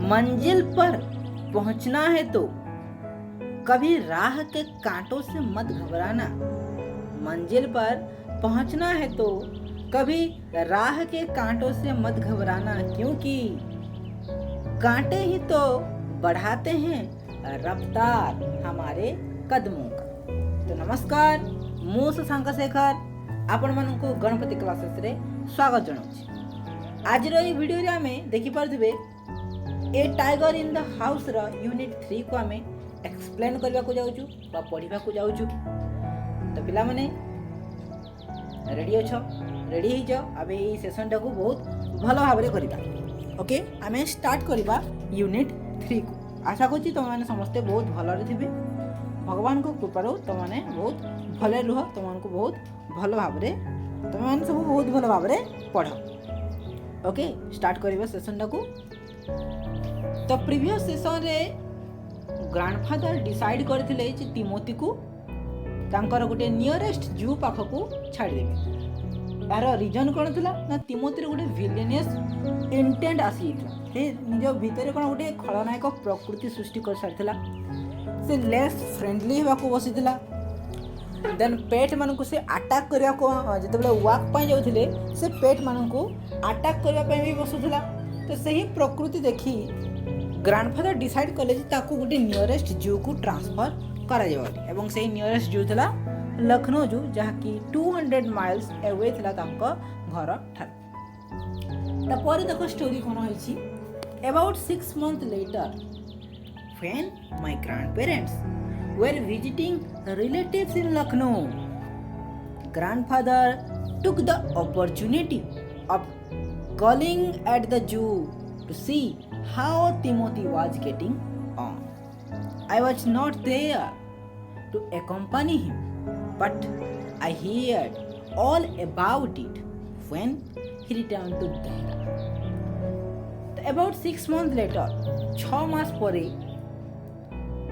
मंजिल पर पहुंचना है तो कभी राह के कांटों से मत घबराना। मंजिल पर पहुंचना है तो कभी राह के कांटों से मत घबराना, क्योंकि कांटे ही तो बढ़ाते हैं रफ्तार हमारे कदमों का। तो नमस्कार, मु शशांक शेखर आपण मानू गणपति क्लासेस रे स्वागत जनाऊँ। आज वीडियो रे आमे देखि पारथिबे a tiger in the house रो यूनिट 3 को आमे एक्सप्लेन करबा को जाउछु बा पढिबा को जाउछु। तो पिला माने रेडी अछो, रेडी ही जाओ। अबे ई सेशन टाको बहुत भलो भाबरे करिबा। ओके, आमे स्टार्ट करबा यूनिट 3 को। आशा करछि तुम माने समस्त बहुत भलो रे थिबे। भगवान को कृपारो तुम माने बहुत भले रुह, तुम मानको बहुत भलो भाबरे तुम माने सब बहुत भलो भाबरे पढो। ओके, स्टार्ट करबा सेशन टाको। तो प्रीवियस सेशन रे ग्रैंडफादर डिसाइड करथिले जे तिमोथी को तांकर गोटे नियरेस्ट जू पाखकू छाड़ी देबे। यार रीजन कोन थिला ना, तिमोथी रे गोटे विलेनियस इंटेंट आसी था। हे निजो भीतर कोन गोटे खलनायक प्रकृति सृष्टि कर सारथिला। से लेस फ्रेंडली हेबा को बसिथिला। देन पेट मानकू से अटैक करिया को जतबेले वॉक पय जाउथिले से पेट मानकू अटैक करिया पय भी बसुथिला। तो सही प्रकृति देखी ग्रैंडफादर डिसाइड कले जे ताकू गोटे नियरेस्ट जू को ट्रांसफर करा जाय एवं सही नियरेस्ट जू थिला लखनऊ जू, जहा कि 200 माइल्स अवे थिला तांको घर ठार। तापर देखो स्टोरी कोन होईची। About 6 months later when my grandparents were visiting relatives in Lucknow, grandfather took the opportunity of calling at the zoo to see how Timothy was getting on. I was not there to accompany him, but I heard all about it when he returned to Dehra. About 6 months later, 6 मास परे,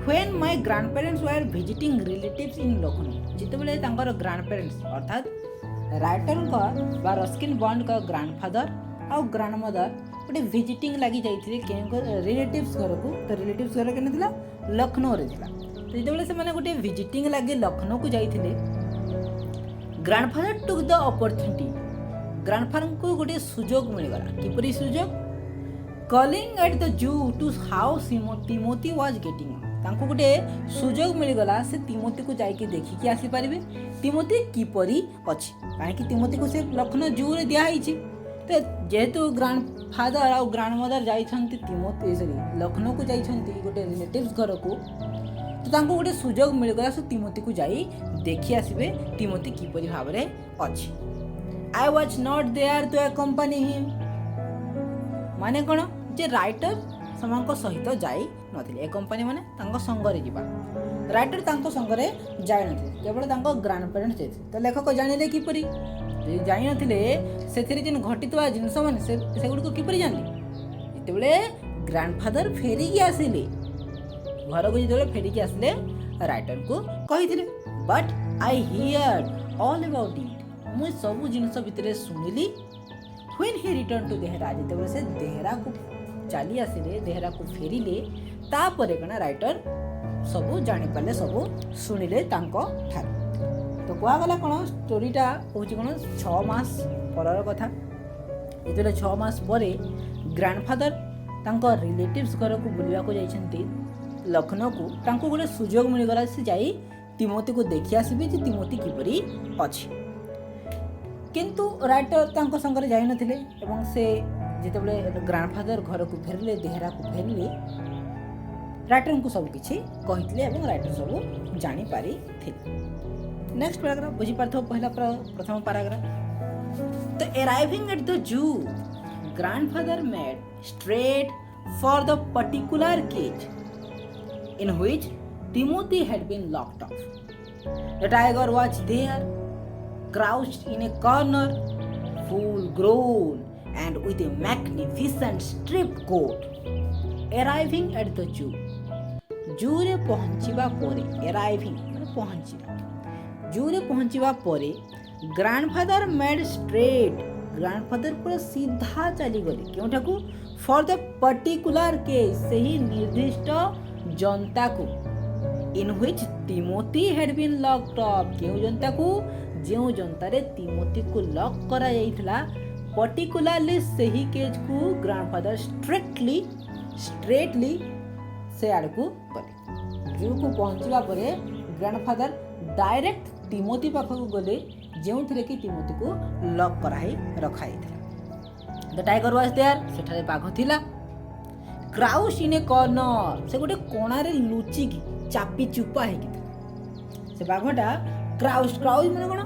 when my grandparents were visiting relatives in Lucknow, जितेबले तांकर grandparents अर्थात writer का बा Ruskin bond का grandfather और grandmother गोटे visiting लगी जाइथिले के रिलेटिव्स घर को। तो रिलेटिव्स घर केने थिला लखनऊ रे थिला। तो जितेबले से माने गोटे विजिटिंग लगी लखनऊ को जाइथिले, grandfather took the opportunity. Grandfather को गोटे सुजोग मिल गला। किपरि सुजोग? Calling at the zoo to how Timothy was getting. तांको गोटे सुजोग मिल गला से तिमोथी को जाई के देखि के आसी परिबे तिमोथी किपरि अछि, काहे कि तिमोथी को से लखनऊ जू रे दिया हिची। तो जेहेतु ग्रैंडफादर और ग्रैंडमदर जाई छंती तिमोथी सरी लखनऊ को जाई छंती गोटे रिलेटिव्स घर को, तो तांको गोटे सुजोग मिल गला से तिमोथी को जाई देखि आसीबे तिमोथी किपरि भाबरे अछि। I was not there to accompany him, माने कोन जे राइटर समांको सहित जाई नथिले। ए कंपनी माने तांको संगरे जिबा। राइटर तांको संगरे जाई नथिले, केवल तांको ग्रैंडपेरेंट्स जाई। तो लेखक जानिले किपरि जे जाई नथिले सेथिरे जिन घटितवा जिंस माने से गुड को किपरि जानली। जेतेबेले ग्रैंडफादर फेरी के आसिले घर को, जेतेबेले फेरी के आसिले राइटर को कहिथिले, but I heard all about it. मु सब जिंस भितरे सुनिली when he return to Dehra. जेतेबेले से देहरा को चली आसिले, देहरा को फेरिले, तापरे कना राइटर सब जानि पाले, सब सुनिले तांको ठार। तो कुआ गला कोन स्टोरीटा होची कोन 6 मास परर कथा। जेतेले 6 मास परे ग्रैंडफादर तांको रिलेटिव्स घर को बुलिया को जाइछंती लखनऊ को। तांको गोटे सुजोग मिल गला से जाई तिमोथी को देखि आसीबे जे तिमोथी किपरि अछि। किंतु राइटर तांको संगरे जाई नथिले एवं से जितेबले ग्रैंडफादर घर को फेरले, देहरा को फेरले, राइटर को सब किछि कहितले एवं राइटर सब जानि पारि थिले। नेक्स्ट पैराग्राफ बुझी पारथो। पहला प्रथम पैराग्राफ। तो arriving at the zoo, grandfather made straight for the particular cage in which Timothy had been locked up. The tiger was there, crouched in a corner, full grown and with a magnificent striped coat. Arriving at the zoo, जू रे पहुंचीबा परे, arriving माने पहुंचीबा, जू रे पहुंचीबा परे grandfather made straight, grandfather पूरा सीधा चली गले क्योंठाकू फॉर द पर्टिकुलर केस से ही निर्दिष्ट जनता को in which Timothy had been locked up केउ जनता को जेउ जनतारे तिमोथी को लॉक करा जाइथिला पर्टिकुलरली सही केज को ग्रांडफादर स्ट्रेटली से आड़कू गले जू को पहुंचला परे ग्रांडफादर डायरेक्ट तिमोथी पाखक गले जेउ थिरे कि तिमोथी को लॉक कराई रखाई थिला द टाइगर वाज देयर सेठारे बाघ थिला क्राउच इन ए कॉर्नर से गोटे कोणारे लुचि की चापी चुपा है से बाघटा क्राउच माने कोन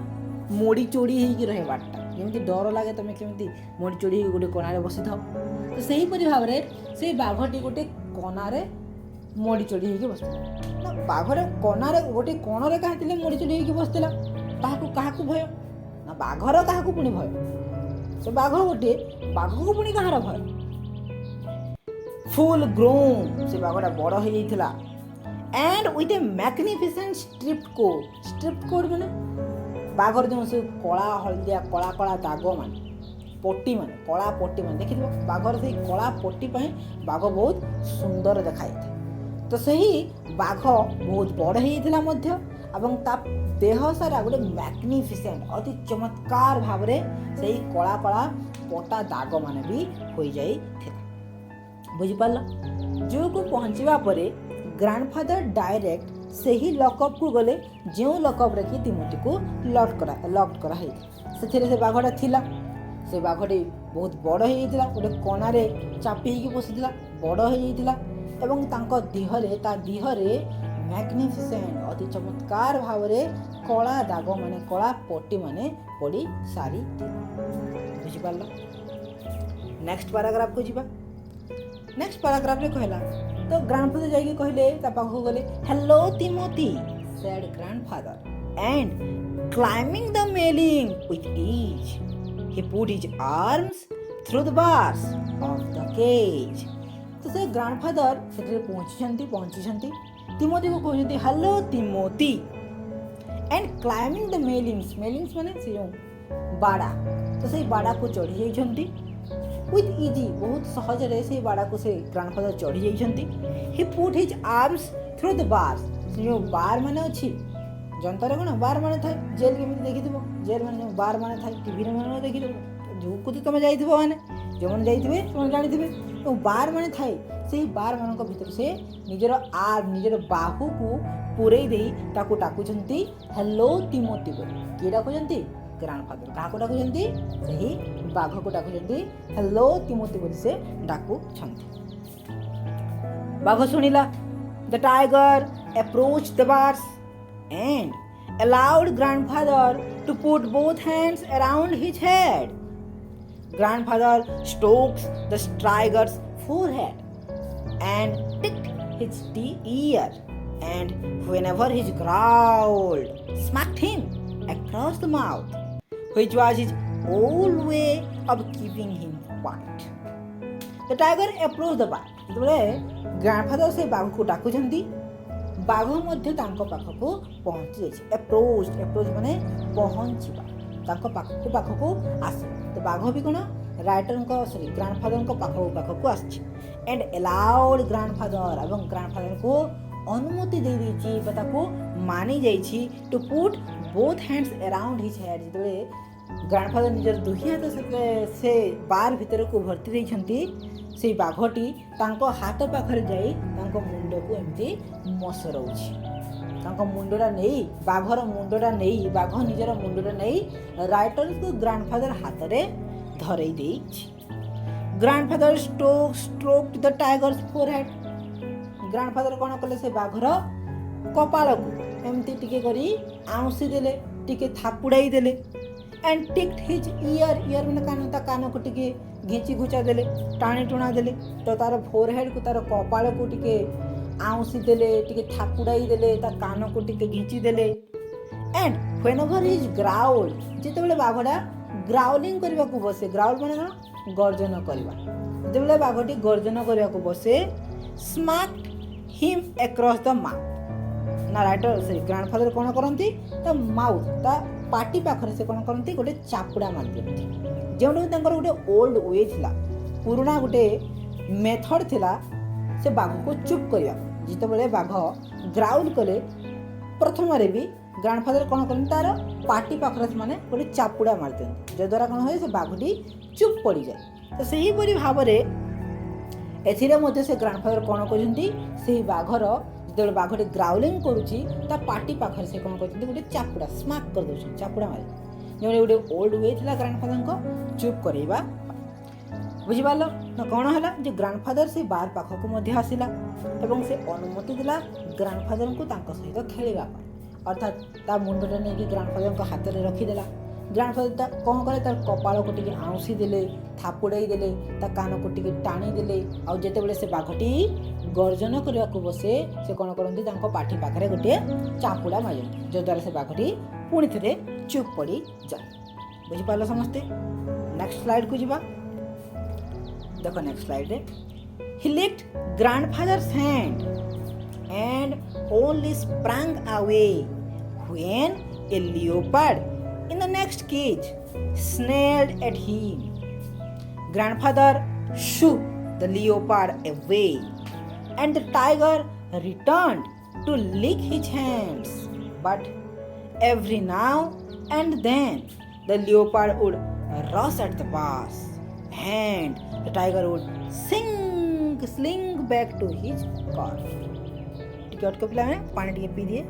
मोड़ी चोड़ी है कि रहे बाटा जेमती डर लागे तमे केमती मोड़ी चोड़ी है गोटे कोणारे बसी थाओ तो सही परि भाव रे से बाघटी गोटे कोणारे मोड़ी चोड़ी है कि बस ना बाघरे कोणारे गोटे कोणरे काहतिले मोड़ी चोड़ी है कि बसतिला काहाकू भय ना बाघर काहाकू पुनी भय से बाघ गोटे बाघकू पुनी कहार भय फुल ग्रोन से बाघटा बड़ हो जाइथिला and with a magnificent striped coat माने बाघर जो से कला हलदिया कला कला दाग माने पट्टी माने कला पट्टी माने देखिथिबो बाघर से कला पट्टी पई बाघ बहुत सुंदर देखाई थे तो सही बाघ बहुत बड़ हो जाइथिला मध्य एवं ता देह सारा गोटे मैग्निफिसेंट अति चमत्कार भाव रे सही कला कला पटा दाग माने भी होई जाइथिला बुझी पाल जो को पहुंचवा परे ग्रांडफादर डायरेक्ट से ही लॉकअप को गले जो लॉकअप रखी तिमोथी को लॉक करा है सेथिरे से बाघटा थिला से बाघटी बहुत बड़ हो जाइतिला गोटे कोणारे चापी ही बसितिला बड़ हो जाइतिला एवं तांको दिहरे मैग्निफिसेंट अति चमत्कार भाव रे कला दाग माने कला पट्टी माने पड़ी सारी बुझी पाल नेक्स्ट पैराग्राफ को जीवा नेक्स्ट पैराग्राफ रे कहला तो ग्रांडफादर जाइए कहले ता पाखु गले hello Timothy said grandfather and climbing the railing with ease he put his arms through the bars of the cage तो से ग्रांडफादर सेठे पहुंची तिमोथी को कहते hello Timothy and climbing the railings माने से जो बाड़ा तो से बाड़ा को चढ़ी जाइछंती विथ इजी बहुत सहज रे से बाड़ा को से ग्रांडफादर चढ़ी जाइछंती he put his arms through the bars जो बार माने अछि जनतारे कोन बार माने थाय जेल के देखिथिबो जेल माने जो बार माने थाय टीवी रे माने देखिथिबो जो कुति तमे जाइथिबो माने जो माने जाइथिबे तमे जानिथिबे तो बार माने थाय से बार मानक भीतर से निजर बाहु को पुरई देई ताकू टाकुचंती हेलो तिमोथी बोली के डाकुचंती ग्रांडफादर काको डाकुचंती सही बाघ को डाकुचंती हेलो तिमोथी बोली से डाकुचंती बाघ सुनिला the tiger approach the bars and allowed grandfather to put both hands around his head. Grandfather strokes the tiger's forehead and ticked his ear, and whenever he growled, smacked him across the mouth, which was his old way of keeping him quiet. The tiger approached the bear. ଯେତେବେଳେ grandfather ସେ ବାଘକୁ ଡାକୁଛନ୍ତି ବାଘ ମଧ୍ୟ ତାଙ୍କ ପାଖକୁ ପହଞ୍ଚି ଯାଇଛି. approach ମାନେ ପହଞ୍ଚିବା, ତାଙ୍କ ପାଖକୁ ଆସିବା. ତ ବାଘ ବି କ'ଣ ଗ୍ରାଣ୍ଡଫାଦରଙ୍କ ପାଖକୁ ଆସିଛି. and allowed grandfather ଏବଂ ଗ୍ରାଣ୍ଡଫାଦରଙ୍କୁ ଅନୁମତି ଦେଇଛି ବା ତାକୁ ମାନି ଯାଇଛି to put both hands around his head. ଯେତେବେଳେ ଗ୍ରାଣ୍ଡଫାଦର ନିଜର ଦୁହି ହାତ ସେ ବାର୍ ଭିତରକୁ ଭର୍ତ୍ତି ଦେଇଛନ୍ତି, ସେଇ ବାଘଟି ତାଙ୍କ ହାତ ପାଖରେ ଯାଇ ତାଙ୍କ ମୁଣ୍ଡକୁ ଏମିତି ମସରଉଛି. ତାଙ୍କ ମୁଣ୍ଡଟା ନେଇ ବାଘର ମୁଣ୍ଡଟା ନେଇ ବାଘ ନିଜର ମୁଣ୍ଡଟା ନେଇ ରାଇଟରକୁ ଗ୍ରାଣ୍ଡଫାଦର ହାତରେ ଧରେଇ ଦେଇଛି. Grandfather stroked the tiger's forehead. Grandfather କ'ଣ କଲେ, ସେ ବାଘର କପାଳକୁ ଏମିତି ଟିକେ କରି ଆଉଁସି ଦେଲେ, ଟିକେ ଥାପୁଡ଼ାଇ ଦେଲେ. and ticked his ear ମାନେ କାନ, ତା କାନକୁ ଟିକେ ଘିଞ୍ଚି ଘୁଞ୍ଚା ଦେଲେ, ଟାଣି ଟୁଣା ଦେଲେ. ତ ତାର ଫୋରହେଡ୍କୁ, ତାର କପାଳକୁ ଟିକେ ଆଉଁସି ଦେଲେ, ଟିକେ ଥାପୁଡ଼ାଇ ଦେଲେ, ତା କାନକୁ ଟିକେ ଘିଞ୍ଚି ଦେଲେ. and whenever he growled, ଯେତେବେଳେ ବାଘଟା ଗ୍ରାଉଲିଂ କରିବାକୁ ବସେ, ଗ୍ରାଉଲ୍ ମାନେ କ'ଣ, ଗର୍ଜନ କରିବା. ଯେତେବେଳେ ବାଘଟି ଗର୍ଜନ କରିବାକୁ ବସେ, smacked him across the mouth. ନା ରାଇଟର ସେ ଗ୍ରାଣ୍ଡଫାଦର କ'ଣ କରନ୍ତି, ତା ମାଉଥ, ତା ପାଟି ପାଖରେ ସେ କ'ଣ କରନ୍ତି, ଗୋଟେ ଚାପୁଡ଼ା ମାରି ଦିଅନ୍ତି. ଯେଉଁଟାକି ତାଙ୍କର ଗୋଟେ ଓଲ୍ଡ ୱେ ଥିଲା, ପୁରୁଣା ଗୋଟେ मेथड थिला से बाघ को चुप करवा जिते बाघ ग्राउल कले प्रथम भी ग्रांडफादर कौन कर तार पार्टी पाखरे से गोटे चापुड़ा मार दिखते जद्वारा कौन हुए से बाघटी चुप पड़ जाए। तो सहीपरी भाव में से ग्रांडफादर कौन कर बाघर जो बाघटी ग्राउलिंग करुच्ची पार्टी पाखरे से कौन कर गोटे चापुड़ा स्माक कर दे चापुड़ा मारे जो गोटे ओल्ड वे था ग्रांडफादर को चुप करवा बुझिपार ना कौन है जो ग्रांडफादर से बार पाखक आसला एवं से अनुमति देला ग्रांडफादर को सहित खेलवा अर्थात ता मुंडटा नहीं ग्रांडफादर हाथ में रखीदेला ग्रांडफादर कौन कले तार कपाल को टे आउसी देले थापुड़ाई देले ता कान को टे टाणी देले आउ जेतेबेले से बाघटी गर्जन करने को बसे से कौन करती पाठी पाखे गोटे चापुड़ा मार जद्वारा से बाघटी पुणी थे चुप पड़ी जाए बुझिपार समस्ते। नेक्स्ट स्लाइड को जीवा देखो नेक्स्ट स्लाइड रे he licked grandfather's hand and only sprang away when a leopard in the next cage snarled at him. Grandfather shook the leopard away and the tiger returned to lick his hands, but every now and then the leopard would rush at the boss and the tiger would sling back to his car. टिके अटके पिला मैंने पानी टिके P दिए।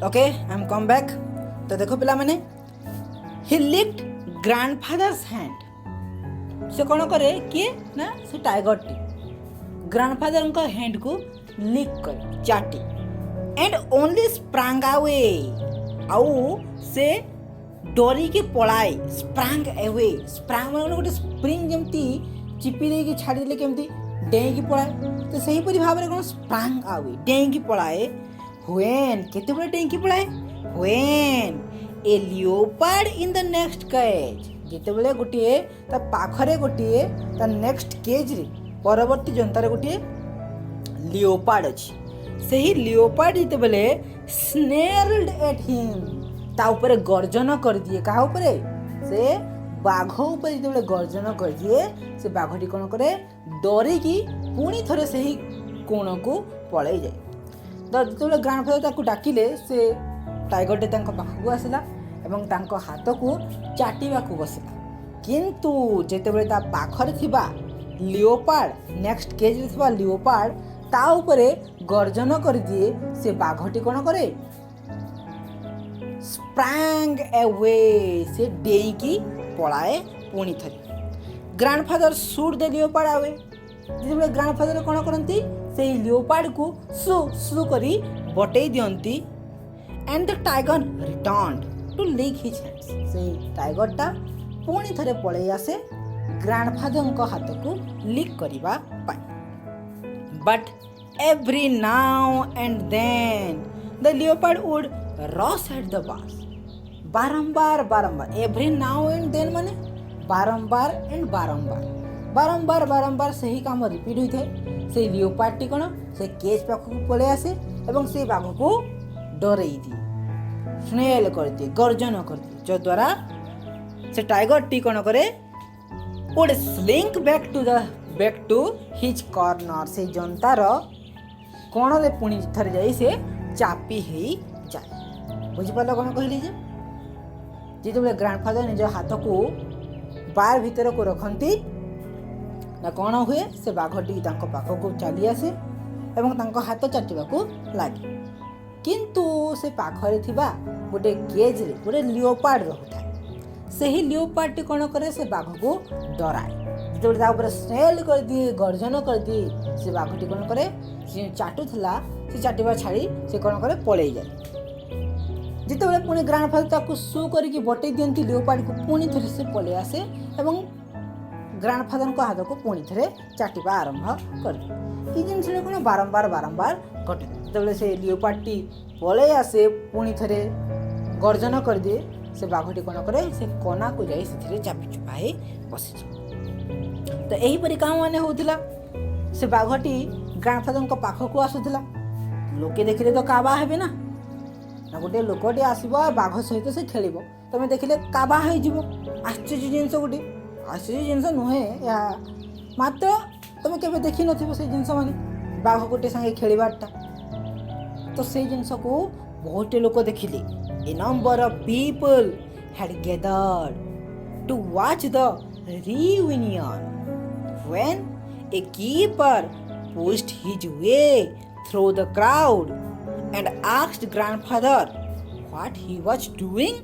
Okay I am come back. तो देखो पिला मैंने he licked grandfather's hand से कौन करे किए ना से टाइगर टी ग्रैंडफादर का हैंड को लिक कर चाटी एंड ओनली स्प्रांग अवे आउ से डोरी के पड़ाए स्प्रांग अवे स्प्रांग माने गोटे स्प्रिंग जमती चिपी दे छाड़ी देले केमती डेई की पड़ाए तो सही परी भाव रे कोन स्प्रांग अवे डेई की पड़ाए व्हेन केते बड़े डेई की पड़ाए when a leopard in the next cage जेते बेले गोटे ता पाखरे गोटे ता नेक्स्ट केज रे परवर्ती जनतार गोटे लियोपार्ड अछि सही लियोपार्ड जेते बेले स्नेरल्ड एट हिम ता ऊपर गर्जन कर दिए कहा ऊपर से बाघ ऊपर जो गर्जन कर दिए से बाघटी कौन करे डरिकी पुणी थे से ही कोण को पलि जाए तो जो ग्रांडफादर डाकिले से टाइगरटे पाखक आसला एवं हाथ को चाटिबा को बसला किंतु जेतेबेले ता पाखरे थिबा लियोपार्ड नेक्स्ट केज रे थिबा लियोपार्ड ता ऊपरे गर्जन कर दिए से बाघटी कौन करे स्प्रैंग अवे से डेई की पलाए पुणी थे grandfather shoot the leopard away जिते ग्रांडफादर कौन करती से लियोपार्ड को सु सु करी बटई दियंती and the tiger return to lick his hands से टाइगरटा पुणी थे पलि आसे ग्रांडफादर को हाथ को लिक करबा पाई but every now and then the leopard would rush at the bars बारंबार बारंबार एवरी नाउ एंड देन माने बारंबार एंड बारंबार बारंबार बारंबार से ही काम रिपीट होता है से लियोपार्ड टी कौन से केज पाखक पलि आसे एवं से बाघ को डरई दिए स्नेल कर दिए गर्जन कर दिए जद्वारा से टाइगर टी कौन करे would slink back to his corner से जनतार कोण रे पुणी थरे जाई से चापी हेई जाए बुझिपार कौन कहली जिते ग्रांडफादर निज हाथ को बार भीतर को रखती ना कौन हुए से बाघटी पाख को चली आसे एवं हाथ चाटिबा को लगे किंतु से पाखरे थिबा गोटे केज रे गोटे लियोपार्ड रहुता से ही लियोपार्ड टी कौन करे से बाघ को डराए जो स्नेल कर दिए गर्जन कर दिए से बाघटी कौन करे चाटुला से चाटिबा छाड़ी से कौन करे पलि जाए जिते पुणी ग्रांडफादर सु करके बटई दियंती लियोपार्ड को पुणी थे से पलि आसे एवं ग्रांडफादर को हाथ को पुणी थे चाटिबा आरंभ कर ये जिन कौन बारंबार बारंबार घटे जो से लियोपार्ड टी पलि आसे पुणी थे गर्जन कर दिए से बाघटी कौन करे से कना को जाई से चापी चुपाई बसी तो यहीपरि काम मान होता से बाघटी ग्रांडफादर पाखक आसूला लोके देखिले तो काबा हेबे ना गोटे लोकटे आसब बाघ सहित से खेल तुम देखिले काबा हो आश्चर्य जिनस गोटे आश्चर्य जिनस नुहे ମାତ୍ର ତୁମେ କେବେ ଦେଖିନଥିବ ସେଇ ଜିନିଷ ମାନେ ବାଘ ଗୋଟେ ସାଙ୍ଗେ ଖେଳିବାଟା। ତ ସେଇ ଜିନିଷକୁ ବହୁଟେ ଲୋକ ଦେଖିଲେ। A number of people had gathered to watch the reunion when a keeper pushed his way through the crowd and asked grandfather what he was doing.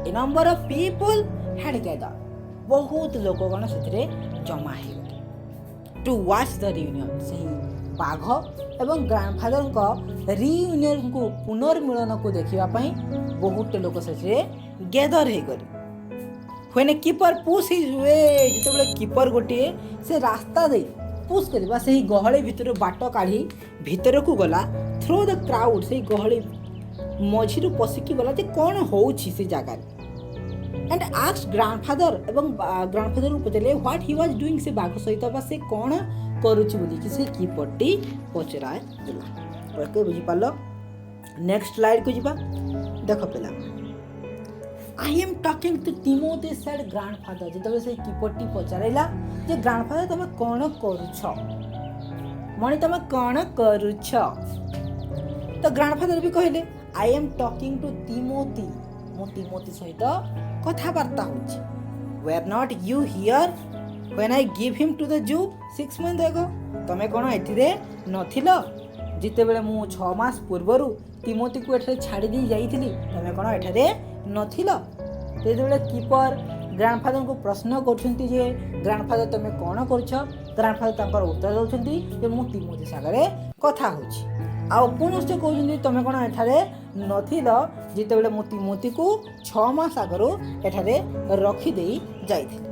A number of people had gathered. ବହୁତ ଲୋକଗଣ ସେଥିରେ ଜମା ହେଇଗଲେ two watch ଦ ରିୟୁନିୟନ୍। ସେହି ବାଘ ଏବଂ ଗ୍ରାଣ୍ଡଫାଦରଙ୍କ ରିୟୁନିୟନ୍କୁ ପୁନର୍ମିଳନକୁ ଦେଖିବା ପାଇଁ ବହୁତ ଲୋକ ସେଥିରେ ଗେଦର ହେଇଗଲେ। When keeper push his we, ଯେତେବେଳେ କିପର ଗୋଟିଏ ସେ ରାସ୍ତା ଦେଇ ପୁସ୍ କରିବା ସେହି ଗହଳି ଭିତରୁ ବାଟ କାଢ଼ି ଭିତରକୁ ଗଲା, ଥ୍ରୋ ଦ କ୍ରାଉଡ୍, ସେହି ଗହଳି ମଝିରୁ ପଶିକି ଗଲା ଯେ କ'ଣ ହେଉଛି ସେ ଜାଗାରେ। ଆଣ୍ଡ ଆକ୍ସ ଗ୍ରାଣ୍ଡଫାଦର, ଏବଂ ଗ୍ରାଣ୍ଡଫାଦରକୁ ପଚାରିଲେ ହ୍ୱାଟ୍ ହି ୱାଜ୍ ଡୁଇଂ, ସେ ବାଘ ସହିତ ବା ସେ କ'ଣ କରୁଛି ବୋଲିକି ସେ କିପରଟି ପଚରା ଦେଲା। ଓକେ, ବୁଝିପାରିଲ? ନେକ୍ସଟ ସ୍ଲାଇଡକୁ ଯିବା। ଦେଖ ପିଲା, I am talking to Timothy said grandfather। ଯେତେବେଳେ ସେ କିପରଟି ପଚାରିଲା ଯେ ଗ୍ରାଣ୍ଡଫାଦର ତମେ କ'ଣ କରୁଛ, ମଣି ତମେ କ'ଣ କରୁଛ, ତ ଗ୍ରାଣ୍ଡଫାଦର ବି କହିଲେ I am talking to Timothy, ମୁଁ ତିମୋଥି ସହିତ କଥାବାର୍ତ୍ତା ହେଉଛି। Were not you here when I gave him to the Jew 6 months ago? ତମେ କ'ଣ ଏଥିରେ ନଥିଲ ଯେତେବେଳେ ମୁଁ 6 ମାସ ପୂର୍ବରୁ ତିମୋଥିକୁ ଏଠାରେ ଛାଡ଼ି ଦେଇ ଯାଇଥିଲି? ତମେ କ'ଣ ଏଠାରେ ନଥିଲ? ଯେତେବେଳେ କିପର ଗ୍ରାଣ୍ଡଫାଦରଙ୍କୁ ପ୍ରଶ୍ନ କରୁଛନ୍ତି ଯେ ଗ୍ରାଣ୍ଡଫାଦର ତମେ କ'ଣ କରୁଛ, ଗ୍ରାଣ୍ଡଫାଦର ତାଙ୍କର ଉତ୍ତର ଦେଉଛନ୍ତି ଯେ ମୁଁ ତିମୋଥି ସାଙ୍ଗରେ କଥା ହେଉଛି। ଆଉ ପୁନଶ୍ଚ କହୁଛନ୍ତି ତମେ କ'ଣ ଏଠାରେ ନଥିଲ ଯେତେବେଳେ ମୁଁ ତିମୋଥିକୁ 6 ମାସ ଆଗରୁ ଏଠାରେ ରଖିଦେଇ ଯାଇଥିଲି।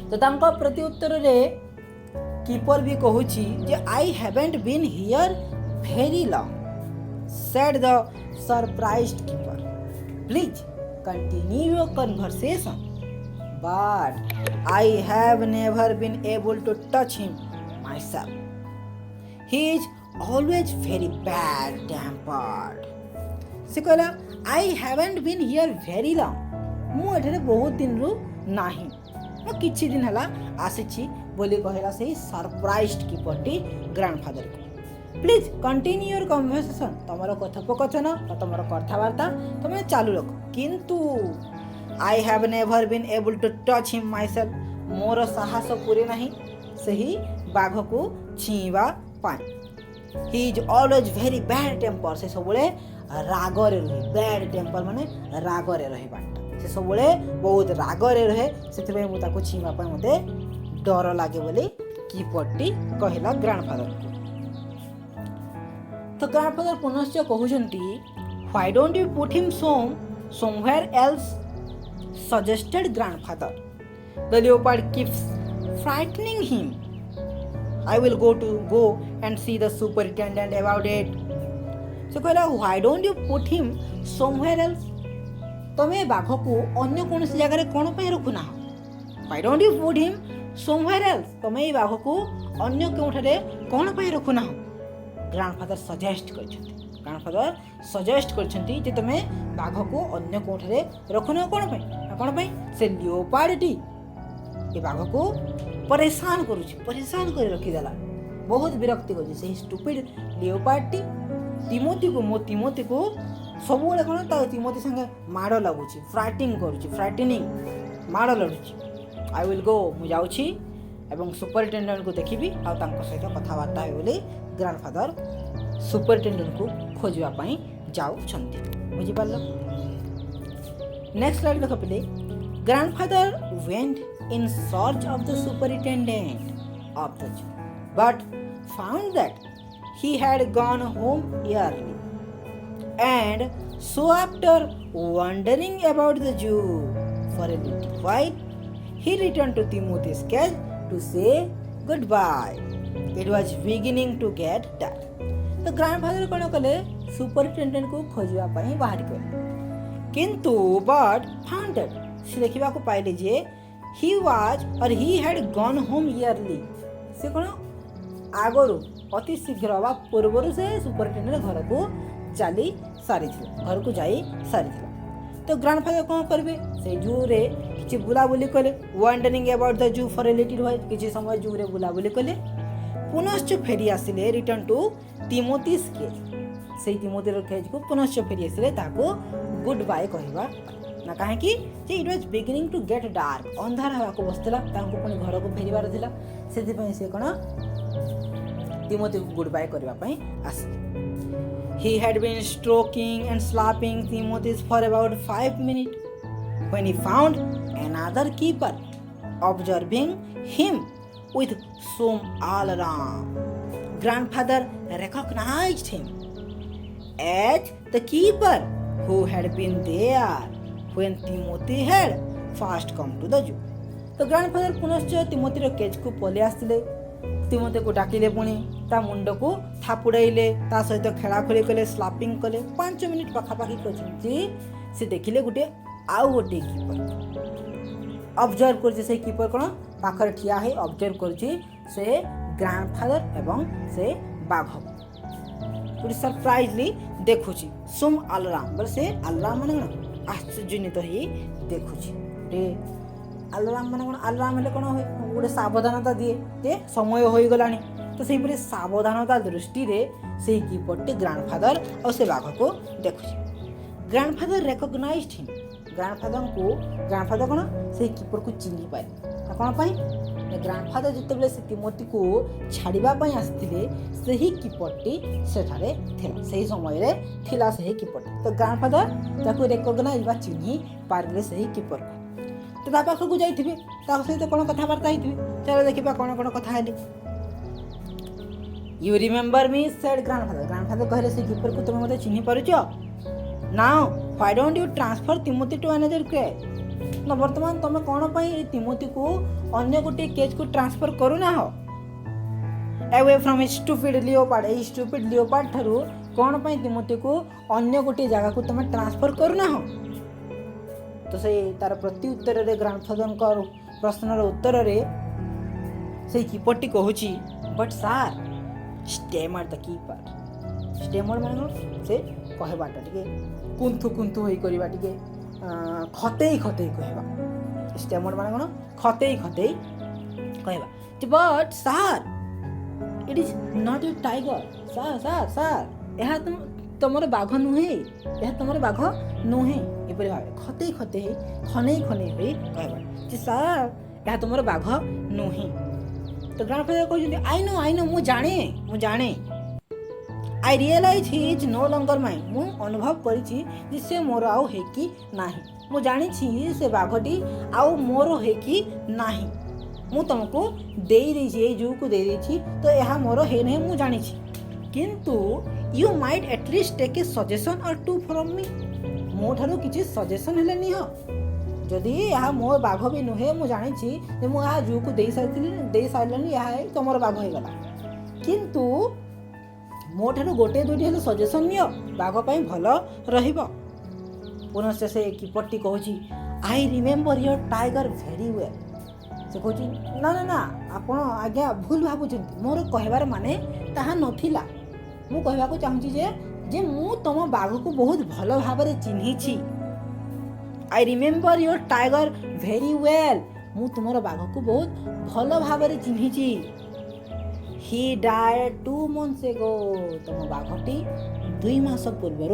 ତ ତାଙ୍କ ପ୍ରତି ଉତ୍ତରରେ କିପର ବି କହୁଛି ଯେ I haven't been here very long, said the surprised keeper. Please continue your conversation. But I have never been able to touch him myself. He is always very bad tempered. ସେ କହିଲା I haven't been here very long, ମୁଁ ଏଠାରେ ବହୁତ ଦିନରୁ ନାହିଁ, ମୁଁ କିଛି ଦିନ ହେଲା ଆସିଛି ବୋଲି କହିଲା ସେହି ସରପ୍ରାଇଜ୍ଡ କିପରଟି ଗ୍ରାଣ୍ଡଫାଦରକୁ। ପ୍ଲିଜ୍ କଣ୍ଟିନ୍ୟୁ ୟୋର କନଭରସେସନ୍, ତୁମର କଥୋପକଥନ ବା ତୁମର କଥାବାର୍ତ୍ତା ତୁମେ ଚାଲୁ ରଖ, କିନ୍ତୁ I have never been able to touch him myself, ମୋର ସାହସ ପୁରେ ନାହିଁ ସେହି ବାଘକୁ ଛିଇଁବା ପାଇଁ। He is always very bad temper, ସେ ସବୁବେଳେ ରାଗରେ ରହେ। ବ୍ୟାଡ୍ ଟେମ୍ପର ମାନେ ରାଗରେ ରହିବାଟା, ସେ ସବୁବେଳେ ବହୁତ ରାଗରେ ରହେ, ସେଥିପାଇଁ ମୁଁ ତାକୁ ଛିଇଁବା ପାଇଁ ମୋତେ ଡର ଲାଗେ ବୋଲି କିପରଟି କହିଲା ଗ୍ରାଣ୍ଡଫାଦରକୁ। ତ ଗ୍ରାଣ୍ଡଫାଦର ପୁନଶ୍ଚ କହୁଛନ୍ତି why don't you put him somewhere else, suggested grandfather. The leopard keeps frightening him. I will go and see the superintendent about it. ସେ କହିଲା why don't you put him somewhere else, ତମେ ବାଘକୁ ଅନ୍ୟ କୌଣସି ଜାଗାରେ କ'ଣ ପାଇଁ ରଖୁନାହ? why don't you put him somewhere else, ତମେ ଏଇ ବାଘକୁ ଅନ୍ୟ କେଉଁଠାରେ କ'ଣ ପାଇଁ ରଖୁନାହ? ଗ୍ରାଣ୍ଡଫାଦର ସଜେଷ୍ଟ କରିଛନ୍ତି ଯେ ତମେ ବାଘକୁ ଅନ୍ୟ କେଉଁଠାରେ ରଖୁନାହ କ'ଣ ପାଇଁ? ସେ ଲିଓପାର୍ଡଟି ଏ ବାଘକୁ ପରେଶାନ କରି ରଖିଦେଲା, ବହୁତ ବିରକ୍ତି କରୁଛି। ସେହି ଷ୍ଟୁପିଡ୍ ଲିଓପାର୍ଡଟି ତିମୋଥିକୁ ସବୁବେଳେ କ'ଣ ତା ତିମୋଥି ସାଙ୍ଗେ ମାଡ଼ ଲାଗୁଛି, ଫ୍ରାଇଟିନିଂ ମାଡ଼ ଲଢ଼ୁଛି। I will go, ମୁଁ ଯାଉଛି ଏବଂ ସୁପରିଟେଣ୍ଡେଣ୍ଟକୁ ଦେଖିବି ଆଉ ତାଙ୍କ ସହିତ କଥାବାର୍ତ୍ତା ହେବି ବୋଲି ଗ୍ରାଣ୍ଡଫାଦର ସୁପରିଟେଣ୍ଡେଣ୍ଟକୁ ଖୋଜିବା ପାଇଁ ଯାଉଛନ୍ତି। ବୁଝିପାରିଲ? ନେକ୍ସଟ ସ୍ଲାଇଡ୍ ଦେଖ ପିଲେ। Grandfather went in search of the superintendent of the zoo, but found that he had gone home early, and so after wandering about the zoo for a little while, he returned to Timothy's cage to say goodbye. It was beginning to get dark. ତ grandfather କ'ଣ କଲେ, ସୁପରିଟେଣ୍ଡେଣ୍ଟକୁ ଖୋଜିବା ପାଇଁ ବାହାରି ଗଲେ, କିନ୍ତୁ but ଫାଉଣ୍ଡ that, ସେ ଦେଖିବାକୁ ପାଇଲେ ଯେ he had gone home early, ସେ କ'ଣ ଆଗରୁ ଅତି ଶୀଘ୍ର ବା ପୂର୍ବରୁ ସେ ସୁପରିଟେଣ୍ଡେଣ୍ଟ ଘରକୁ ଯାଇ ସାରିଥିଲା। तो ग्रांडफादर कौन करेंगे से जू रे किसी बुलाबुली कले wondering about the zoo for a little while किसी समय जू रे बुलाबुली कले पुनश्च फेरी आसिले रिटर्न टू तिमोथीज केज से तिमोथीर केज को पुनश्च फेरी आसिले ताको गुड बाय कहवा ना कहीं जे it was beginning to get dark अंधार हवा को बसला तांको पुनी घर को फेरिबार थिला सेति पई से कोन तिमोथी को गुड बाय करबा पई आसे He had been stroking and slapping Timothy for about 5 minutes when he found another keeper observing him with some alarm. Grandfather recognized him as the keeper who had been there when Timothy had first come to the zoo. तो grandfather पुनश्च तिमोथीर cage को पले आसले तिमोथी को डाकिले पुणी ता मुंड को थापुड़ाइले ता सहित खेलाखोली कले स्लापिंग कले 5 मिनिट पाखापाखि कछि से देखिले गुटे आउ गोटे कीपर ऑब्जर्व करछि से कीपर कोन पाखर ठिया है ऑब्जर्व करछि से ग्रैंडफादर एवं से बाघ पूरी सरप्राइजली देखुछि सुम अलार्म बोले से अलार्म माने कोन आश्चर्यजनित ही देखुछि रे अलार्म माने कोन अलार्म हेले कोन होय गोटे सावधानता दिए जे समय हो गलानी तो से पूरी सावधानता दृष्टि रे से कीपरटी ग्रैंडफादर और से बाघ को देखुछि ग्रैंडफादर रिकॉग्नाइज्ड हिम ग्रैंडफादर कोन से कीपर को चिन्हि पाए कोन पई ग्रैंडफादर जतबले से तिमोथी को छाड़िबा पई आस्थिले सेही कीपरटी सेठारे थिला सेही समय रे थिला सेही कीपरटी तो ग्रैंडफादर ताको रिकॉग्नाइज बा चिन्हि पारले सेही कीपर तो ता पाखु जाइथिबे ता सहित कोन कथा वार्ता हिथिबे चलो देखिबा कोन कोन कथा हेली you remember me said grandfather कहले से कीपर को तुम मते चिन्हि पारुचो now why don't you transfer Timothy to another cage न वर्तमान तुम कोन पई तिमोथी को अन्य गोटे केज को ट्रांसफर करू ना हो away from stupid leopard a stupid leopard थारु कोन पई तिमोथी को अन्य गोटे जगह को तुम ट्रांसफर करू ना हो तो से तार प्रति उत्तर रे ग्रैंडफादर को प्रश्न रो उत्तर रे से कीपरटी कहूची but sir stammer the keeper stammer माने से कहबाटा टिके कुंथु होई करबा टिके खतेई कहबा स्टेमर माने कोन खतेई कहबा but sir it is not a tiger sir एहा तमर बाघ नुहे एहा तमर बाघ नुहे एपरि भाबे खतेई खनै होई कहबा जे सर एहा तमर बाघ नुहे तो ग्रैंडफादर कहते आई नो मु जाने I realise he is no longer mine मु अनुभव करिछि जे से मोर आउ हे कि नाही मु जानि छी से बाघटी आउ मोर हे कि नाही मु तुमको देई दै छी जू को देई दै छी तो एहा मोर हे नै मु जानि छी किंतु you might at least take a suggestion or two from me मो थारो किछि सजेशन हेले नि हो जदि यहाँ मो बाघ भी नुहे मु जानी जे मु यहाँ जू को दे सारे यहाँ तुम बाघ हो गला किंतु मो ठार गोटे दुईटी हेल्ले सजेशन नियो बाघ पाई भल रहिबो पुनश्च से कीपरटी कहूची I remember your tiger very well से कहूची ना आपण आज्ञा भूल भाबुचंती मोर कहबार माने ताहा नथिला मु कहबाको चाहूची जे मु तुम बाघ को बहुत भल भाबरे चिन्ही छी आई remember your tiger very well मु तुमर बाघ को बहुत भल भाबरे चिन्ही छी ही डायड 2 months ago तुम बाघटी 2 मास पूर्व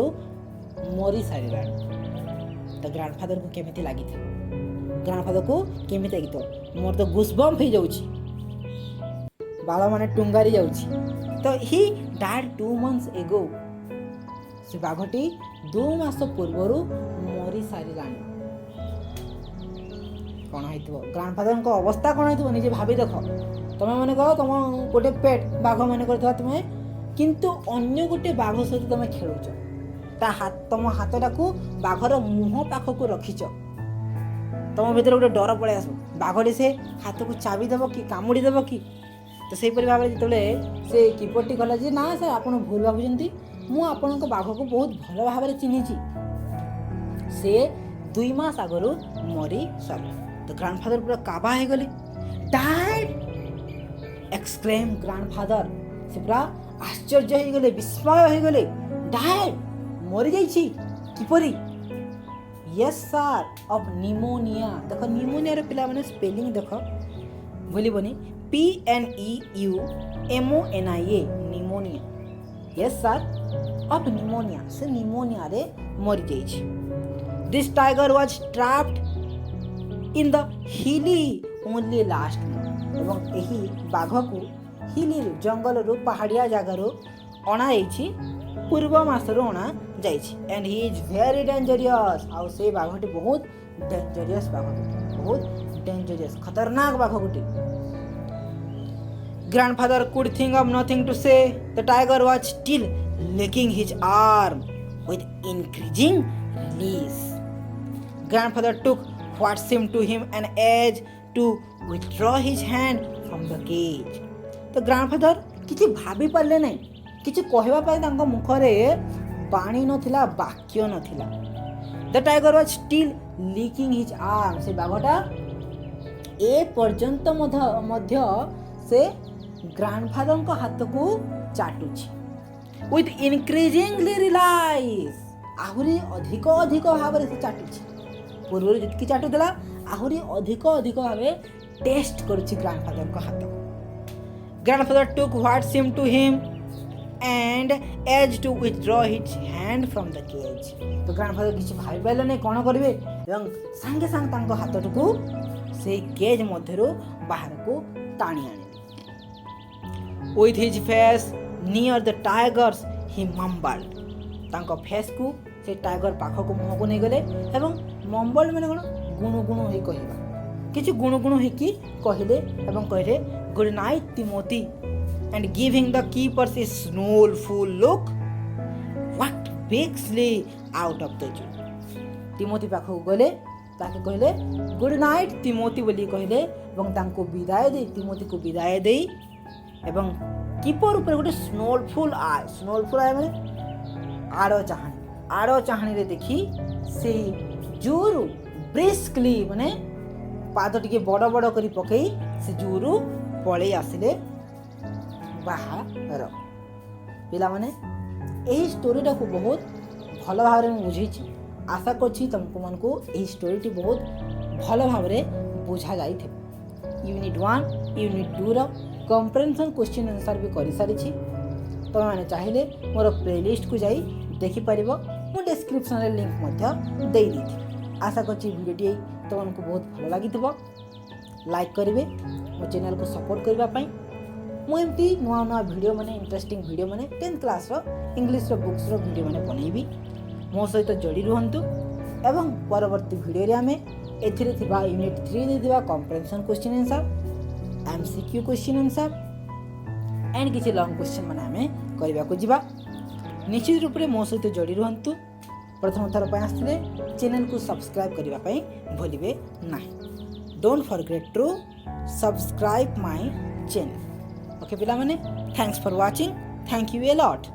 मरी सारा तो ग्रैंडफादर को केमिति लागी ग्रैंडफादर को केमिति लागी मोर तो गुसबम्प हो जाउची बाल माने टुंगारी जाउची तो ही डायड 2 months ago से बाघटी 2 मास पूर्व मरी सारा कौन है ग्रैंडफादर को अवस्था कौन है निजे भाभी देख तुम मैंने कह तुम गोटे पेट बाघ मैंने कर तुम्हें किंतु अन्य गोटे बाघ सहित तुम खेलुच तुम हाथटा को बाघर मुह पाख को रखीच तुम भीतर गोटे डर पड़े आस बाघटी से हाथ को चाबी देव कि कामुड़ी देव कि तो सहीपरि भाव में जो से कीपरटी गला जे ना सर आप भूल भावुं मुझ बाघ को बहुत भल भाव में चिन्ही से 2 मास आगु मरी सारे तो ग्रैंडफादर पूरा काबा हो गले डायड एक्सक्लेम ग्रैंडफादर से पूरा आश्चर्य हो गले विस्मय हो गले डायड मरी जाइछि किपरि यस सर ऑफ निमोनिया। देख निमोनिया रे पिला माने स्पेलिंग देख भूलिबनी PNEUMONIA pneumonia. Yes sir of pneumonia से निमोनिया रे मरि जाइछि। This tiger was trapped in the hilly only last month. एवं एही बाघ को हिली जंगल रो पहाड़िया जगह रो अणा जाइछि पूर्व मासरो अणा जाइछि and he is very dangerous. आउ से बाघटी बहुत डेंजरियस बाघटी, बहुत डेंजरियस खतरनाक बाघ गोटे। Grandfather could think of nothing to say. The tiger was still licking his arm with increasing release. Grandfather took what seemed to him an edge to withdraw his hand from the cage. तो grandfather किछि भाबी पारले नै, किछि कहबा पय तांको मुखरे पानी नथिला, वाक्य नथिला। The tiger was still licking his arm। से बाघटा ए पर्यंत मध्य से ग्रैंडफादर को हाथ को चाटुछि with increasingly realize। आहुरी अधिक अधिक भाव से चाटुछि, पूर्व जितकी चाटुला आहुरी अधिक अधिक भाव टेस्ट करुछि ग्रैंडफादर को हाथ। Grandfather took what seemed to him and edged to withdraw his hand from the cage। तो ग्रैंडफादर किछि भाबी पाइले नै कोन करिवे एवं संगे संग तांको हाथटुकु से केज मध्यरु बाहर को टाणी आनिले। with his face near the tigers he mumbled। तांको फेस को से टाइगर पाख को मुह को नहीं गले एवं मम्बल माने कोन गुणु गुणु हे कहिबा, किछि गुणु गुणु हे की कहिले एवं कहले good night Timothy and giving the keepers a scornful look walked briskly out of the zoo. Timothy पाख को गले ताके कहले गुड नाइट तिमोथी बोली कहले एवं तांको विदाय दे, तिमोथी को विदाय दे एवं कीपर ऊपर गोटे स्नोलफुल आय, स्नोलफुल आय माने आड़ चाहाणी रे देखी से जूरु ब्रिस्कली माने पाद टिके बड़ बड़ करी पकई से जूरु पळे आसिले बाहर। पिला माने एही स्टोरीटा को बहुत भल भाव रे बुझेछि। आशा करछि तुमको मन को एही स्टोरीटी बहुत भल भाव रे बुझा जाइथे। यूनिट 1 यूनिट 2 रो कम्प्रेhension क्वेश्चन आंसर भी कर सारी। तुम मैंने चाहिए मोर प्लेलिस्ट को जाई देखि परिबो, मु डिस्क्रिप्शन रे लिंक मध्य दे दी। आशा करछि वीडियोटी तुमको बहुत भल लागिथिबो। लाइक करिवे, मो चैनल को सपोर्ट करबा पई मु एमती नुआ नुआ वीडियो माने इंटरेस्टिंग वीडियो माने 10th क्लास रो इंग्लिश रो बुक्स रो वीडियो माने बनैबी। मो सहित जोड़ी रुहंतु एवं परवर्ती वीडियो रे हमें एथिरे थिबा यूनिट 3 रे थिबा comprehension question answer, MCQ question answer and किसी लॉन्ग क्वेश्चन माने हमें करबा को जिबा। निश्चित रूप से मो सहित जोड़ी रुहंतु। प्रथम थर पे आसले चैनल को सब्सक्राइब करबा पई भूलिबे नाही। Don't forget to subscribe my channel. Okay पिला माने, thanks for watching, thank you a lot.